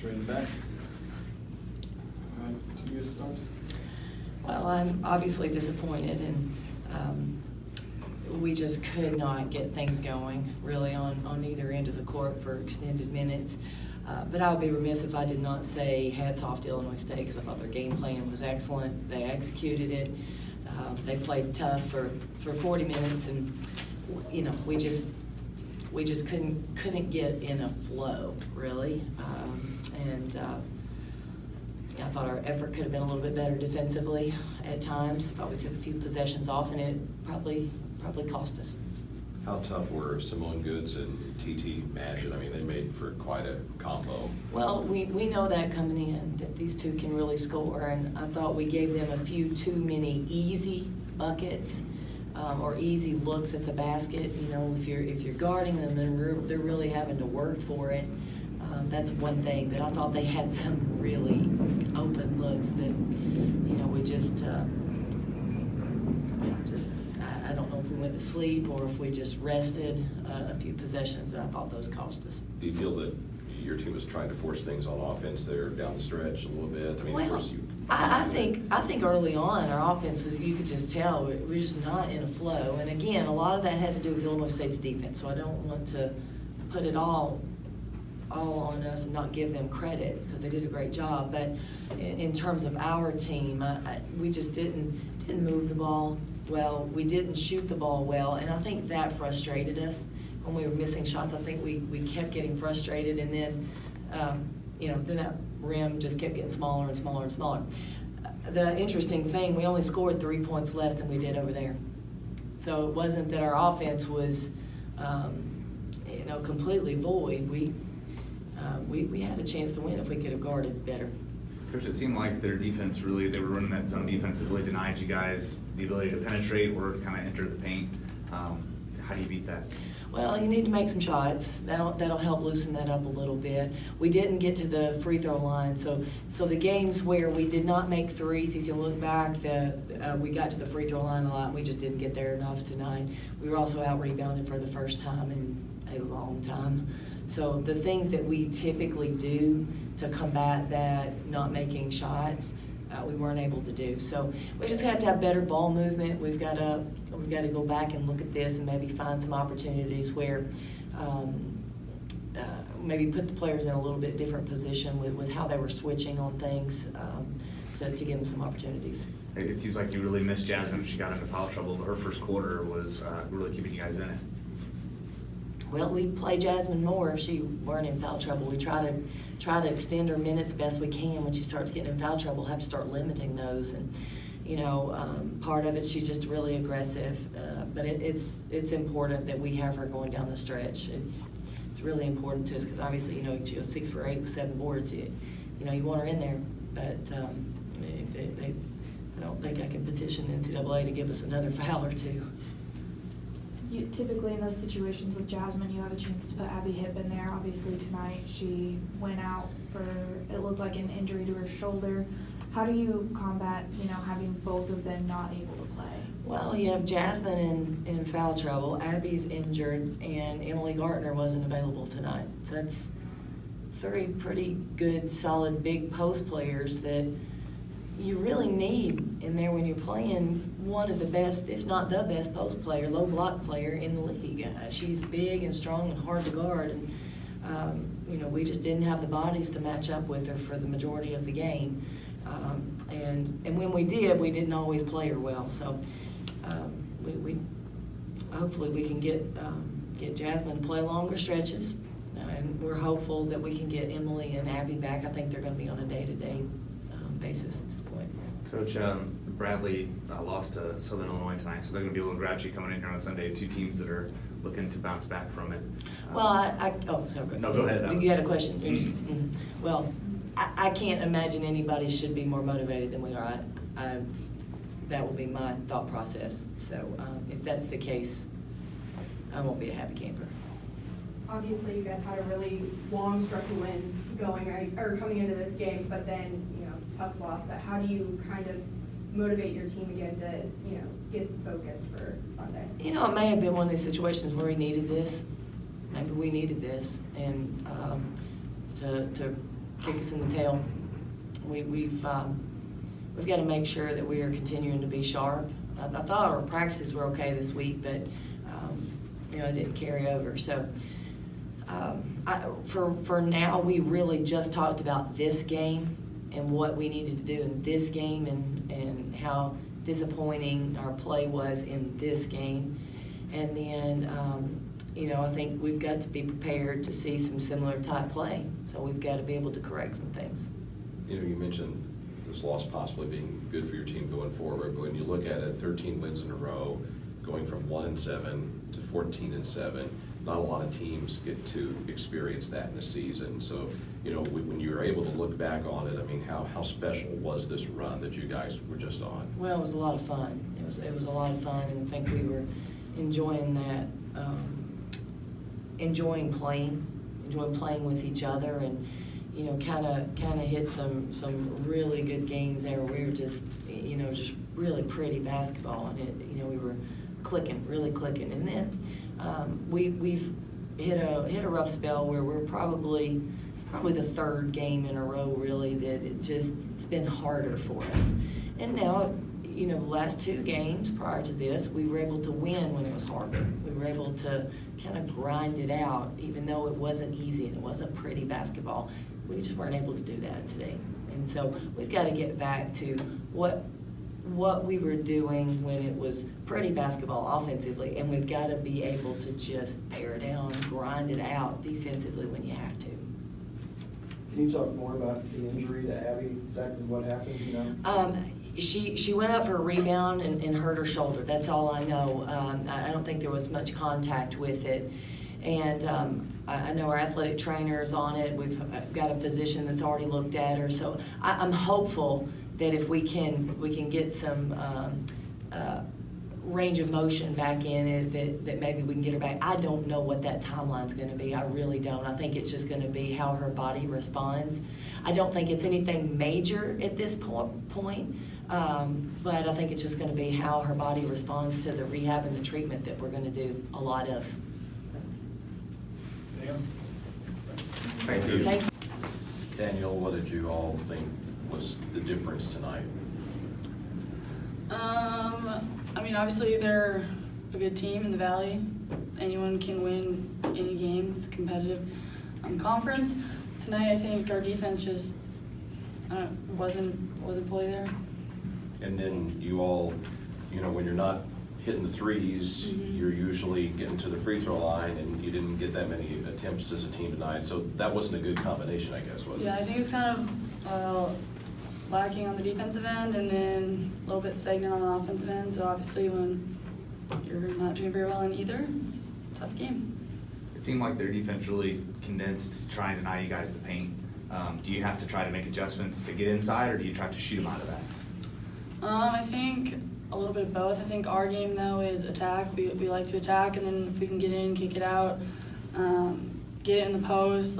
straight in the back. All right, 2 years stars. Well, I'm obviously disappointed, and we just could not get things going really on either end of the court for extended minutes. But I would be remiss if I did not say hats off to Illinois State, because I thought their game plan was excellent. They executed it. They played tough for 40 minutes, and you know, we just couldn't get in a flow really. I thought our effort could have been a little bit better defensively at times. I thought we took a few possessions off, and it probably cost us. How tough were Simone Goods and TT Magid? I mean, they made for quite a combo. Well, we know that coming in, that these two can really score, and I thought we gave them a few too many easy buckets or easy looks at the basket. You know, if you're guarding them, then they're really having to work for it. That's one thing, but I thought they had some really open looks that, you know, we I don't know if we went to sleep or if we just rested a few possessions, and I thought those cost us. Do you feel that your team was trying to force things on offense there down the stretch a little bit? I mean, of course I think early on our offense, you could just tell we're just not in a flow. And again, a lot of that had to do with Illinois State's defense, so I don't want to put it all on us and not give them credit, because they did a great job. But in terms of our team, we just didn't move the ball well. We didn't shoot the ball well, and I think that frustrated us when we were missing shots. I think we kept getting frustrated, and then then that rim just kept getting smaller and smaller and smaller. The interesting thing, we only scored 3 points less than we did over there. So it wasn't that our offense was completely void. We had a chance to win if we could have guarded better. Coach, it seemed like their defense they were running that zone defense that really denied you guys the ability to penetrate or kind of enter the paint. How do you beat that? Well, you need to make some shots. That'll help loosen that up a little bit. We didn't get to the free throw line, so the games where we did not make threes, if you look back, we got to the free throw line a lot. We just didn't get there enough tonight. We were also out rebounded for the first time in a long time. So the things that we typically do to combat that not making shots, we weren't able to do. So we just have to have better ball movement. We've got to go back and look at this and maybe find some opportunities where maybe put the players in a little bit different position with how they were switching on things to give them some opportunities. It seems like you really missed Jasmine when she got into foul trouble, but her first quarter was really keeping you guys in it. Well, we'd play Jasmine more if she weren't in foul trouble. We try to extend her minutes best we can. When she starts getting in foul trouble, have to start limiting those. And part of it, she's just really aggressive. But it's important that we have her going down the stretch. It's really important to us, because obviously, she goes 6 for 8 with 7 boards. You want her in there. But I don't think I can petition the NCAA to give us another foul or two. Typically in those situations with Jasmine, you have a chance to put Abby Hipp in there. Obviously tonight she went out for, it looked like an injury to her shoulder. How do you combat, having both of them not able to play? Well, you have Jasmine in foul trouble, Abby's injured, and Emily Gartner wasn't available tonight. So that's 3 pretty good, solid, big post players that you really need in there when you're playing one of the best, if not the best post player, low block player in the league. She's big and strong and hard to guard, and we just didn't have the bodies to match up with her for the majority of the game. And when we didn't always play her well. So we hopefully we can get Jasmine to play longer stretches, and we're hopeful that we can get Emily and Abby back. I think they're going to be on a day-to-day basis at this point. Coach, Bradley lost to Southern Illinois tonight, so they're going to be a little grouchy coming in here on Sunday. 2 teams that are looking to bounce back from it. Well, sorry. No, go ahead. You had a question. Well, I can't imagine anybody should be more motivated than we are. That will be my thought process. So if that's the case, I won't be a happy camper. Obviously, you guys had a really long stretch of wins coming into this game, but then tough loss. But how do you kind of motivate your team again to get focused for Sunday? It may have been one of these situations where we needed this. Maybe we needed this, and to kick us in the tail. We've got to make sure that we are continuing to be sharp. I thought our practices were okay this week, but it didn't carry over. So for now, we really just talked about this game and what we needed to do in this game and how disappointing our play was in this game. And then, I think we've got to be prepared to see some similar type play. So we've got to be able to correct some things. You mentioned this loss possibly being good for your team going forward, but when you look at it, 13 wins in a row, going from 1-7 to 14-7, not a lot of teams get to experience that in a season. So, when you're able to look back on it, I mean, how special was this run that you guys were just on? Well, it was a lot of fun. It was a lot of fun, and I think we were enjoying that, enjoying playing with each other, and kind of hit some really good games there. We were just really pretty basketball, and we were really clicking. And then we've hit a rough spell where it's probably the third game in a row really that it's been harder for us. And now, the last two games prior to this, we were able to win when it was harder. We were able to kind of grind it out, even though it wasn't easy and it wasn't pretty basketball. We just weren't able to do that today. And so we've got to get back to what we were doing when it was pretty basketball offensively, and we've got to be able to just bear down, grind it out defensively when you have to. Can you talk more about the injury to Abby? Exactly what happened, She went up for a rebound and hurt her shoulder. That's all I know. I don't think there was much contact with it. And I know our athletic trainer is on it. We've got a physician that's already looked at her. So I'm hopeful that if we can get some range of motion back in it, that maybe we can get her back. I don't know what that timeline's going to be. I really don't. I think it's just going to be how her body responds. I don't think it's anything major at this point, but I think it's just going to be how her body responds to the rehab and the treatment that we're going to do a lot of. Anything else? Thank you. Thank you. Danielle, what did you all think was the difference tonight? Obviously they're a good team in the Valley. Anyone can win any game. It's competitive conference. Tonight, I think our defense just wasn't fully there. And then you all, when you're not hitting the threes, you're usually getting to the free throw line, and you didn't get that many attempts as a team tonight. So that wasn't a good combination, I guess, was it? Yeah, I think it's kind of lacking on the defensive end, and then a little bit stagnant on the offensive end. So obviously when you're not doing very well in either, it's a tough game. It seemed like their defense really condensed to try and deny you guys the paint. Do you have to try to make adjustments to get inside, or do you try to shoot them out of that? I think a little bit of both. I think our game, though, is attack. We like to attack, and then if we can get in, kick it out, get it in the post,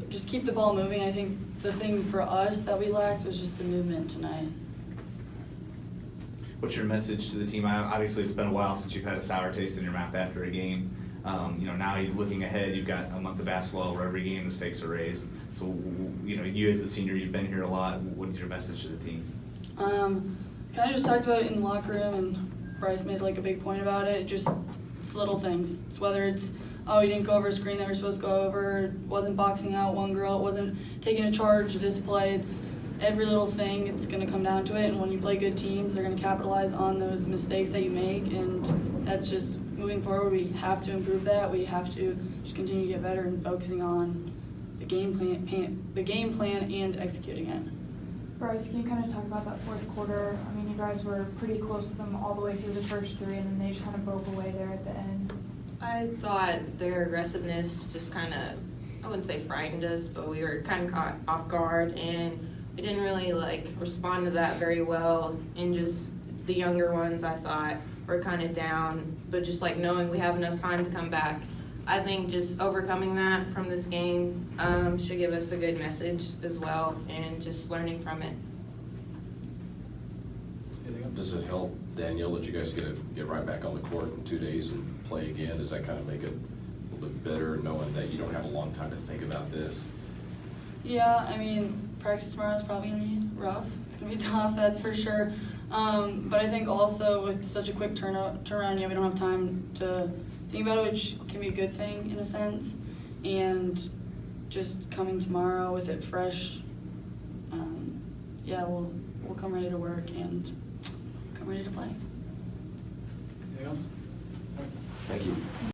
just keep the ball moving. I think the thing for us that we lacked was just the movement tonight. What's your message to the team? Obviously, it's been a while since you've had a sour taste in your mouth after a game. Now you're looking ahead, you've got a month of basketball where every game the stakes are raised. So, you as the senior, you've been here a lot. What is your message to the team? Kind of just talked about it in the locker room, and Bryce made a big point about it. It's little things. It's whether it's, you didn't go over a screen that we're supposed to go over, wasn't boxing out one girl, wasn't taking a charge this play. It's every little thing. It's going to come down to it, and when you play good teams, they're going to capitalize on those mistakes that you make, and that's just moving forward. We have to improve that. We have to just continue to get better and focusing on the game plan and executing it. Bryce, can you kind of talk about that fourth quarter? You guys were pretty close with them all the way through the first three, and then they just kind of broke away there at the end. I thought their aggressiveness just kind of, I wouldn't say frightened us, but we were kind of caught off guard, and we didn't really respond to that very well. And just the younger ones, I thought, were kind of down, but just knowing we have enough time to come back, I think just overcoming that from this game should give us a good message as well, and just learning from it. Does it help, Danielle, that you guys get right back on the court in 2 days and play again? Does that kind of make it a little bit better, knowing that you don't have a long time to think about this? Yeah, I mean, practice tomorrow is probably gonna be rough. It's gonna be tough, that's for sure. But I think also with such a quick turnaround, we don't have time to think about it, which can be a good thing in a sense. And just coming tomorrow with it fresh, yeah, we'll come ready to work and come ready to play. Anything else? Thank you.